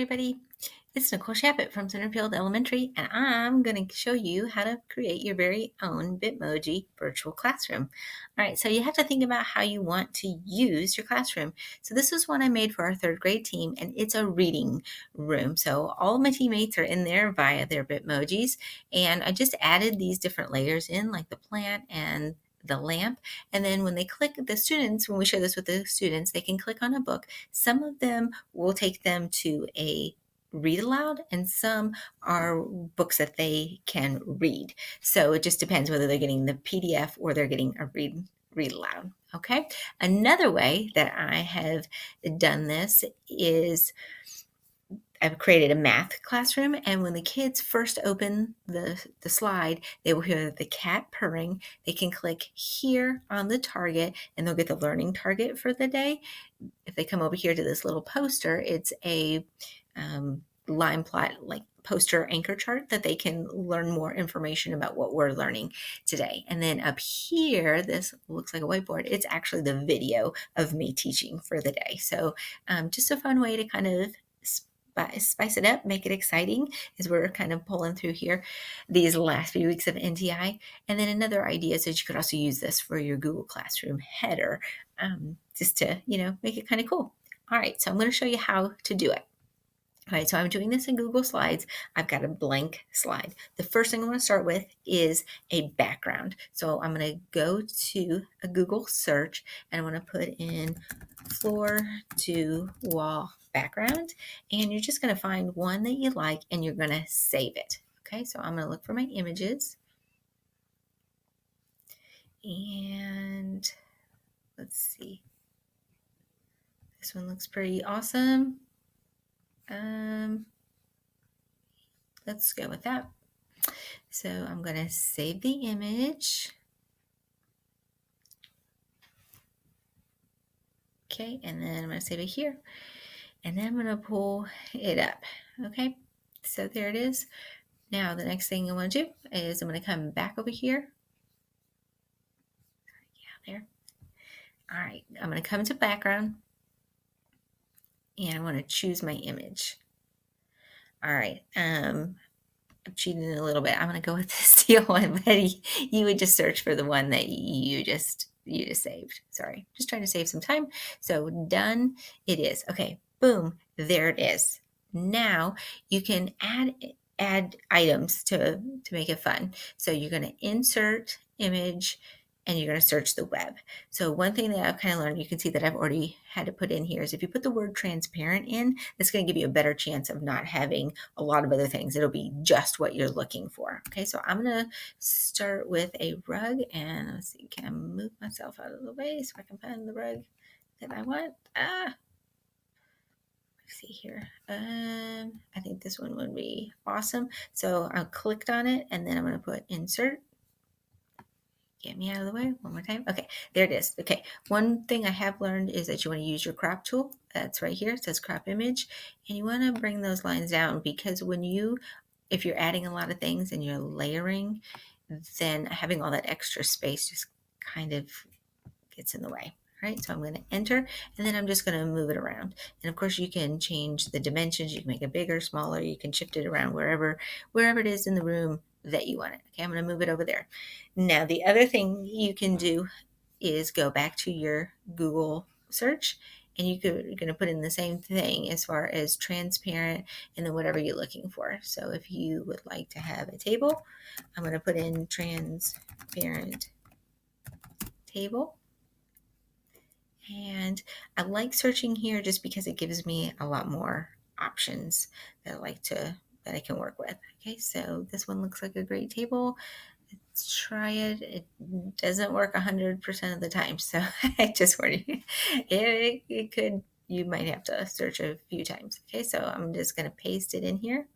everybody. It's Nicole Tschappat from Centerfield Elementary, and I'm going to show you how to create your very own Bitmoji virtual classroom. All right, so you have to think about how you want to use your classroom. So this is one I made for our third grade team, and it's a reading room. So all my teammates are in there via their Bitmojis, and I just added these different layers in, like the plant and the lamp. And then when they click, the students, when we share this with the students, they can click on a book. Some of them will take them to a read aloud, and some are books that they can read. So it just depends whether they're getting the PDF or they're getting a read aloud. Okay. Another way that I have done this is I've created a math classroom, and when the kids first open the slide, they will hear the cat purring. They can click here on the target and they'll get the learning target for the day. If they come over here to this little poster, it's a line plot, like poster anchor chart, that they can learn more information about what we're learning today. And then up here, this looks like a whiteboard. It's actually the video of me teaching for the day. So just a fun way to kind of spice it up, make it exciting as we're kind of pulling through here these last few weeks of NTI. And then another idea is that you could also use this for your Google Classroom header, just to, make it kind of cool. All right, so I'm going to show you how to do it. All right, so I'm doing this in Google Slides. I've got a blank slide. The first thing I want to start with is a background. So I'm going to go to a Google search and I want to put in floor to wall background. And you're just going to find one that you like and you're going to save it. Okay, so I'm going to look for my images. And let's see. This one looks pretty awesome. Let's go with that. So I'm going to save the image. Okay, and then I'm going to save it here. And then I'm going to pull it up. Okay, so there it is. Now the next thing I want to do is I'm going to come back over here. Yeah, there. All right, I'm going to come to background. And I want to choose my image. All right, I'm cheating a little bit. I'm going to go with the steel one, but you would just search for the one that you just saved. Sorry, just trying to save some time. So done it is. Okay, boom, there it is. Now you can add items to make it fun. So you're going to insert image and you're going to search the web. So one thing that I've kind of learned, you can see that I've already had to put in here, is if you put the word transparent in, that's going to give you a better chance of not having a lot of other things. It'll be just what you're looking for. Okay, so I'm going to start with a rug, and let's see, can I move myself out of the way so I can find the rug that I want? Let's see here. I think this one would be awesome. So I clicked on it, and then I'm going to put insert. Get me out of the way one more time. Okay, there it is. Okay, one thing I have learned is that you want to use your crop tool. That's right here. It says crop image. And you want to bring those lines down, because if you're adding a lot of things and you're layering, then having all that extra space just kind of gets in the way. All right, so I'm going to enter, and then I'm just going to move it around. And of course, you can change the dimensions. You can make it bigger, smaller. You can shift it around wherever it is in the room that you want it. Okay, I'm going to move it over there. Now, the other thing you can do is go back to your Google search, and you're going to put in the same thing as far as transparent and then whatever you're looking for. So if you would like to have a table, I'm going to put in transparent table. And I like searching here just because it gives me a lot more options that I can work with. Okay, so this one looks like a great table. Let's try it. It doesn't work 100% of the time, so I just warned you. It could. You might have to search a few times. Okay, so I'm just going to paste it in here.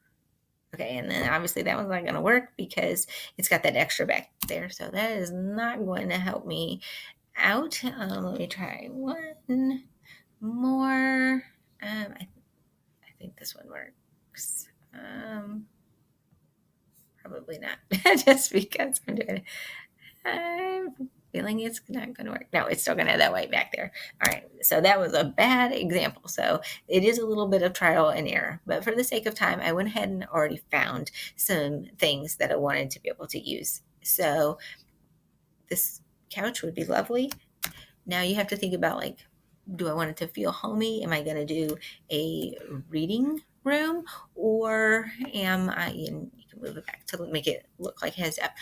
Okay, and then obviously that one's not going to work because it's got that extra back there, so that is not going to help me out. Let me try one more. I think this one works. Probably not, just because I'm doing it. feeling it's not going to work. No, it's still going to have that white back there. All right, so that was a bad example. So it is a little bit of trial and error, but for the sake of time, I went ahead and already found some things that I wanted to be able to use. So this couch would be lovely. Now you have to think about, like, do I want it to feel homey? Am I going to do a reading room, or am I, and you can move it back to make it look like it has depth,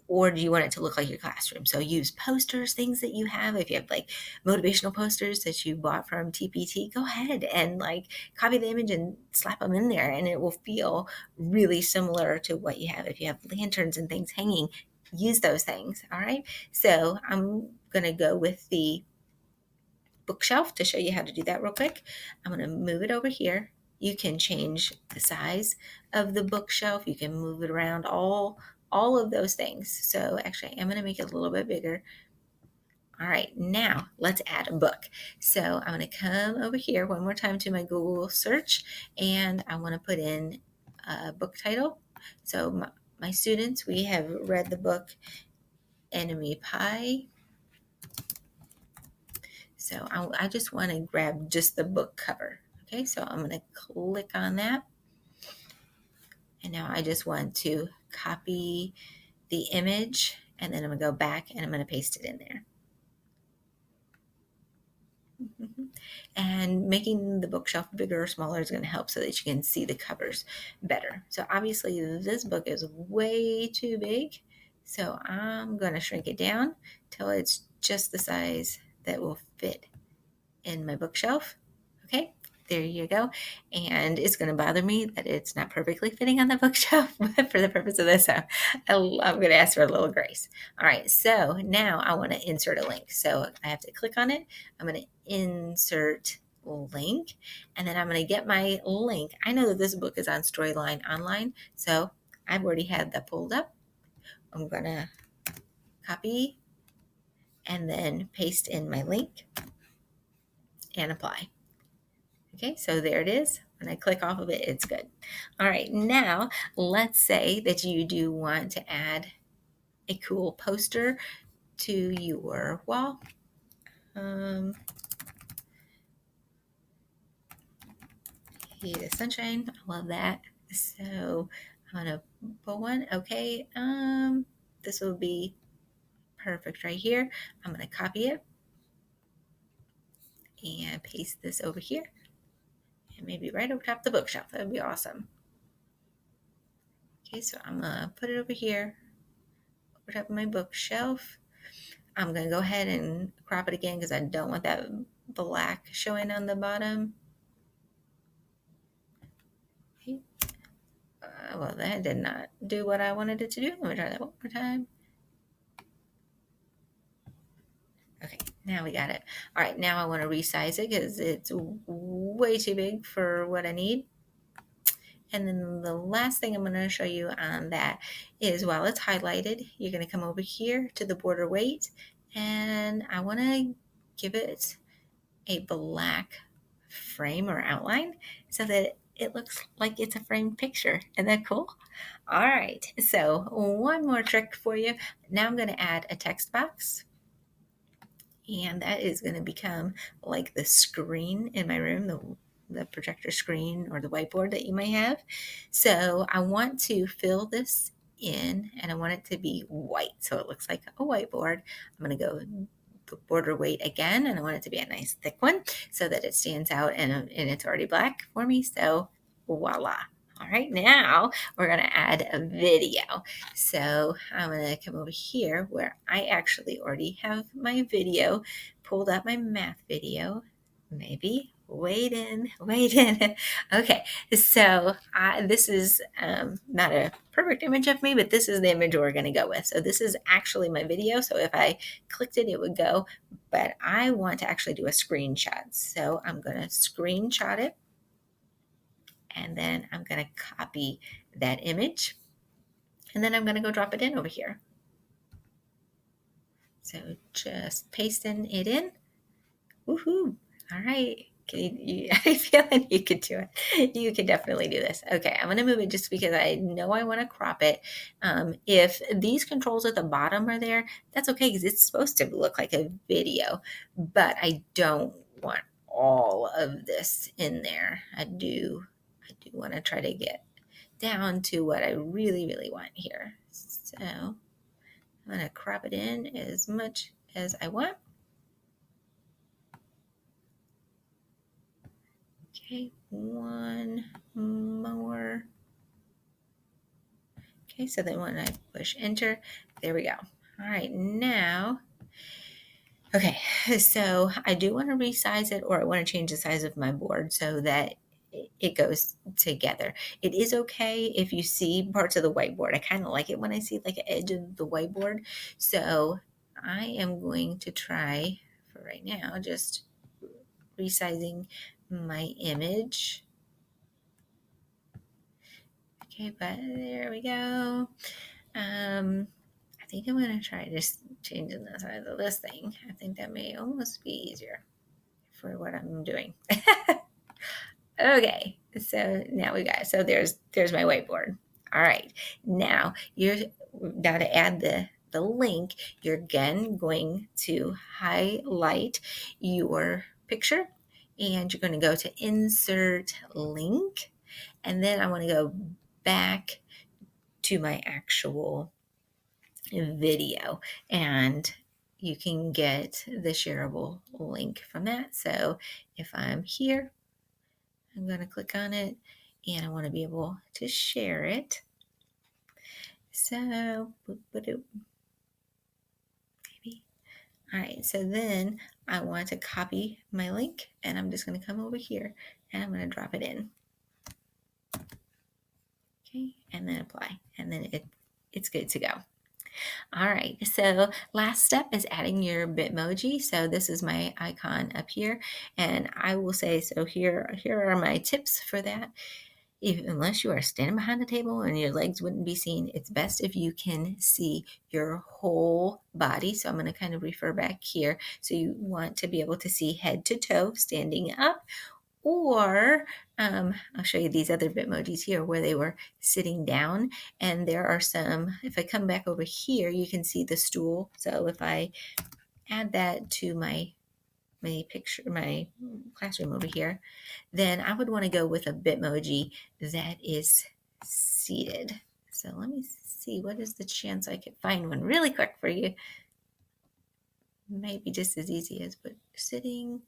or do you want it to look like your classroom? So use posters, things that you have. If you have like motivational posters that you bought from TPT, go ahead and like copy the image and slap them in there, and it will feel really similar to what you have. If you have lanterns and things hanging, use those things. All right. So I'm going to go with the bookshelf to show you how to do that real quick. I'm going to move it over here. You can change the size of the bookshelf. You can move it around, all of those things. So actually, I'm going to make it a little bit bigger. All right, now let's add a book. So I'm going to come over here one more time to my Google search, and I want to put in a book title. So my students, we have read the book Enemy Pie. So I just want to grab just the book cover. Okay, so I'm going to click on that. And now I just want to copy the image, and then I'm going to go back and I'm going to paste it in there. And making the bookshelf bigger or smaller is going to help so that you can see the covers better. So obviously this book is way too big. So I'm going to shrink it down till it's just the size that will fit in my bookshelf. Okay, there you go. And it's going to bother me that it's not perfectly fitting on the bookshelf, but for the purpose of this, I'm going to ask for a little grace. All right, so now I want to insert a link. So I have to click on it. I'm going to insert link, and then I'm going to get my link. I know that this book is on Storyline Online, so I've already had that pulled up. I'm going to copy and then paste in my link and apply. Okay, so there it is. When I click off of it, it's good. All right, now let's say that you do want to add a cool poster to your wall. Heat of sunshine, I love that. So I'm gonna put one. Okay, this will be perfect right here. I'm gonna copy it and paste this over here, and maybe right over top of the bookshelf. That would be awesome. Okay, so I'm gonna put it over here, over top of my bookshelf. I'm going to go ahead and crop it again because I don't want that black showing on the bottom. Okay. Well, that did not do what I wanted it to do. Let me try that one more time. Okay, now we got it. All right, now I want to resize it because it's way too big for what I need. And then the last thing I'm going to show you on that is, while it's highlighted, you're going to come over here to the border weight, and I want to give it a black frame or outline so that it looks like it's a framed picture. Isn't that cool? All right, so one more trick for you. Now I'm going to add a text box, and that is going to become like the screen in my room, the projector screen or the whiteboard that you may have. So I want to fill this in, and I want it to be white so it looks like a whiteboard. I'm going to go the border weight again, and I want it to be a nice thick one so that it stands out, and it's already black for me. So voila. All right, now we're going to add a video. So I'm going to come over here where I actually already have my video, pulled up my math video. Maybe wait in. Okay, so this is not a perfect image of me, but this is the image we're going to go with. So this is actually my video. So if I clicked it, it would go, but I want to actually do a screenshot. So I'm going to screenshot it, and then I'm going to copy that image, and then I'm going to go drop it in over here. So just pasting it in. Woohoo! All right, I feel like you could do it. You could definitely do this. Okay, I'm going to move it just because I know I want to crop it. If these controls at the bottom are there, that's okay because it's supposed to look like a video, but I don't want all of this in there. I do want to try to get down to what I really, really want here. So I'm going to crop it in as much as I want. Okay, one more. Okay, so then when I push enter, there we go. All right, now, okay, so I do want to resize it, or I want to change the size of my board so that it goes together. It is okay if you see parts of the whiteboard. I kind of like it when I see like an edge of the whiteboard. So I am going to try for right now, just resizing my image. Okay, but there we go. I think I'm going to try just changing the size of this thing. I think that may almost be easier for what I'm doing. Okay, so now we got it. So there's my whiteboard. All right, now to add the link, you're again going to highlight your picture, and you're going to go to insert link, and then I want to go back to my actual video, and you can get the shareable link from that. So if I'm here, I'm going to click on it, and I want to be able to share it. So maybe. All right, so then I want to copy my link, and I'm just going to come over here and I'm going to drop it in. Okay, and then apply, and then it's good to go. All right, so last step is adding your Bitmoji. So this is my icon up here, and I will say, so here are my tips for that. Unless you are standing behind a table and your legs wouldn't be seen, it's best if you can see your whole body. So I'm going to kind of refer back here. So you want to be able to see head to toe standing up, or I'll show you these other Bitmojis here where they were sitting down. And there are some, if I come back over here, you can see the stool. So if I add that to my picture, my classroom over here, then I would want to go with a Bitmoji that is seated. So let me see, what is the chance I could find one really quick for you? Maybe just as easy as but sitting.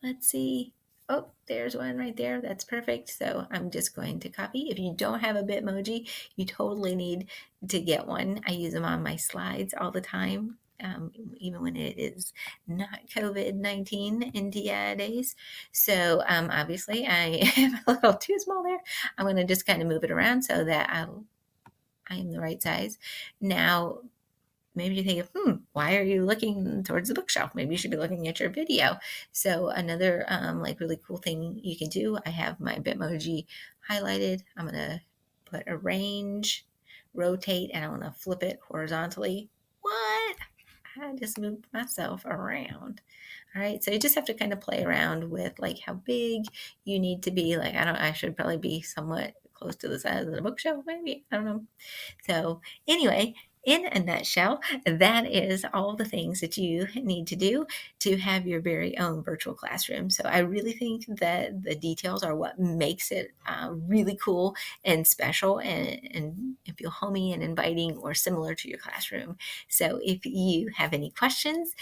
Let's see. Oh, there's one right there. That's perfect. So I'm just going to copy. If you don't have a Bitmoji, you totally need to get one. I use them on my slides all the time. Even when it is not COVID-19 NTI days. So obviously I am a little too small there. I'm going to just kind of move it around so that I am the right size. Now, maybe you think, why are you looking towards the bookshelf? Maybe you should be looking at your video. So another like really cool thing you can do, I have my Bitmoji highlighted. I'm going to put arrange, rotate, and I want to flip it horizontally. What? I just moved myself around. All right, so you just have to kind of play around with like how big you need to be. Like I should probably be somewhat close to the size of the bookshelf, maybe. I don't know. So anyway, in a nutshell, that is all the things that you need to do to have your very own virtual classroom. So I really think that the details are what makes it really cool and special, and feel homey and inviting or similar to your classroom. So if you have any questions,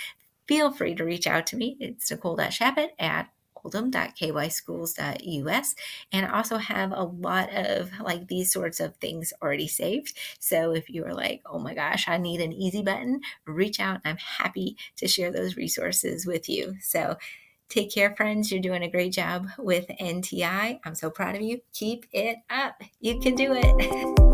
feel free to reach out to me. It's Nicole Tschappat at oldham.kyschools.us, and I also have a lot of like these sorts of things already saved. So if you are like, oh my gosh, I need an easy button, reach out. I'm happy to share those resources with you. So take care, friends. You're doing a great job with NTI. I'm so proud of you. Keep it up. You can do it.